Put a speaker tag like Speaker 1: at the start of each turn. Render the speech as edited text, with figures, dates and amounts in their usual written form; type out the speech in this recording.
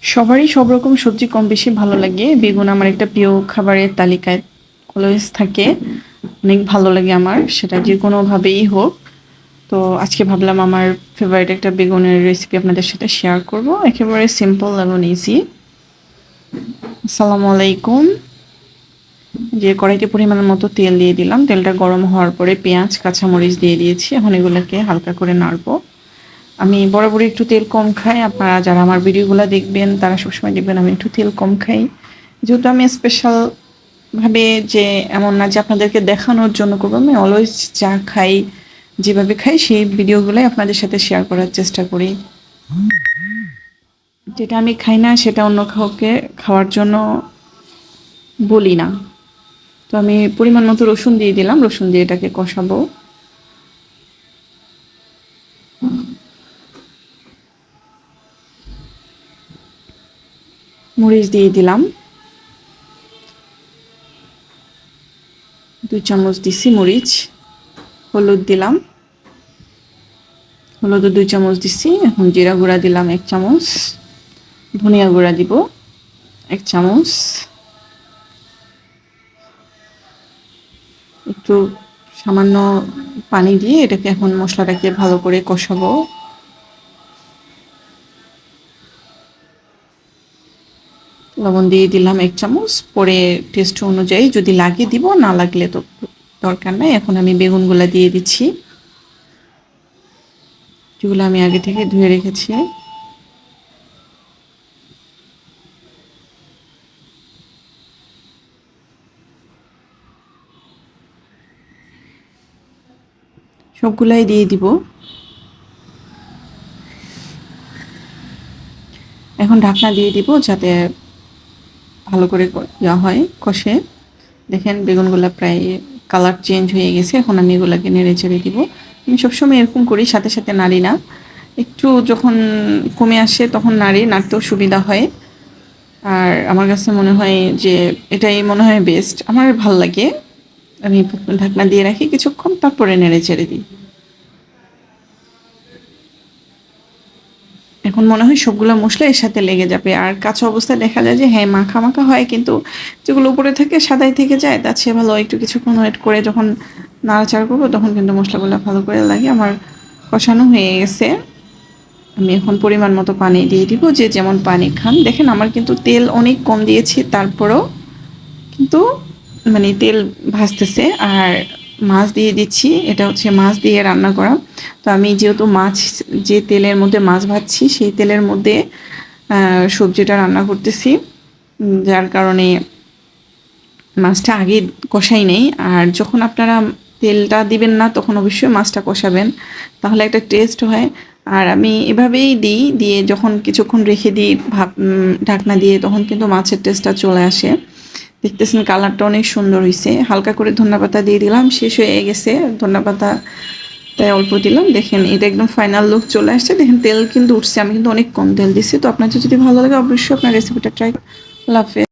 Speaker 1: সবারই সব রকম সবজি কম বেশি ভালো লাগে। বেগুন আমার একটা প্রিয় খাবারের তালিকায় অলওয়েজ থাকে। অনেক ভালো লাগে আমার, সেটা যে কোনোভাবেই হোক। তো আজকে ভাবলাম আমার ফেভারিট একটা বেগুনের রেসিপি আপনাদের সাথে শেয়ার করব, একেবারে সিম্পল এবং ইজি। আসসালামু আলাইকুম। যে কড়াইতে পরিমাণ মতো তেল দিয়ে দিলাম, তেলটা গরম হওয়ার পরে পেঁয়াজ কাঁচামরিচ দিয়ে দিয়েছি। এখন এগুলোকে হালকা করে নাড়বো। আমি বরাবরই একটু তেল কম খাই। আপনারা যারা আমার ভিডিওগুলো দেখবেন তারা সবসময় দেখবেন আমি একটু তেল কম খাই, যেহেতু আমি স্পেশাল ভাবে যে এমন না যে আপনাদেরকে দেখানোর জন্য করবো। আমি অলওয়েজ যা খাই, যেভাবে খাই সেই ভিডিওগুলোই আপনাদের সাথে শেয়ার করার চেষ্টা করি। যেটা আমি খাই না সেটা অন্য কাউকে খাওয়ার জন্য বলি না। তো আমি পরিমাণ মতো রসুন দিয়ে দিলাম, রসুন দিয়ে এটাকে কষাবো। মরিচ দিয়ে দিলাম, 2 চামচ দিছি মরিচ। হলুদ দিলাম, হলুদও 2 চামচ দিছি। এখন জিরা গুঁড়া দিলাম 1 চামচ, ধনিয়া গুঁড়া দিব 1 চামচ। একটু সামান্য পানি দিয়ে এটাকে এখন মশলাটাকে ভালো করে কষাবো। লবণ দিয়ে দিলাম 1 চামচ, পরে টেস্ট অনুযায়ী যদি লাগে দিব, না লাগলে তো দরকার নাই। এখন আমি বেগুনগুলা দিয়ে দিচ্ছি, যেগুলো আমি আগে থেকে ধুয়ে রেখেছি। সবগুলাই দিয়ে দিব। এখন ঢাকনা দিয়ে দিব যাতে ভালো করে ইয়া হয়, কষে। দেখেন বেগুনগুলো প্রায় কালার চেঞ্জ হয়ে গেছে। এখন আমি এগুলোকে নেড়ে চেড়ে দিব। আমি সবসময় এরকম করি, সাথে সাথে নাড়ি না। একটু যখন কমে আসে তখন নাড়ি, নাড়তেও সুবিধা হয়। আর আমার কাছে মনে হয় যে এটাই মনে হয় বেস্ট, আমার ভাল লাগে। আমি ঢাকনা দিয়ে রাখি কিছুক্ষণ, তারপরে নেড়ে চেড়ে দিই। এখন মনে হয় সবগুলো মশলা এর সাথে লেগে যাবে। আর কাঁচা অবস্থায় দেখা যায় যে হ্যাঁ মাখা মাখা হয়, কিন্তু যেগুলো উপরে থেকে সাদাই থেকে যায়, তার চেয়ে ভালো একটু কিছুক্ষণ ওয়েট করে যখন নাড়াচাড়া করবো তখন কিন্তু মশলাগুলো ভালো করে লাগে। আমার কষানো হয়ে গেছে। আমি এখন পরিমাণ মতো পানি দিয়ে দিব, যে যেমন পানি খান। দেখেন আমার কিন্তু তেল অনেক কম দিয়েছি, তারপরেও কিন্তু মানে তেল ভাসতেছে। আর মাছ দিয়ে দিচ্ছি, এটা হচ্ছে মাছ দিয়ে রান্না করা। তো আমি যেহেতু মাছ, যে তেলের মধ্যে মাছ ভাজছি সেই তেলের মধ্যে সবজিটা রান্না করতেছি, যার কারণে মাছটা আগে কষাই নেই। আর যখন আপনারা তেলটা দিবেন না তখন অবশ্যই মাছটা কষাবেন, তাহলে একটা টেস্ট হয়। আর আমি এভাবেই দিই, দিয়ে যখন কিছুক্ষণ রেখে দিই ঢাকনা দিয়ে, তখন কিন্তু মাছের টেস্টটা চলে আসে। দেখতেছেন কালারটা অনেক সুন্দর হয়েছে। হালকা করে ধন্যাপাতা দিয়ে দিলাম, শেষ হয়ে গেছে ধন্যাপাতা, তাই অল্প দিলাম। দেখেন এটা একদম ফাইনাল লুক চলে আসছে। দেখেন তেল কিন্তু উঠছে, আমি কিন্তু অনেক কম তেল দিচ্ছি। তো আপনার যদি ভালো লাগে অবশ্যই আপনার রেসিপিটা ট্রাই। আল্লাহ হাফেজ।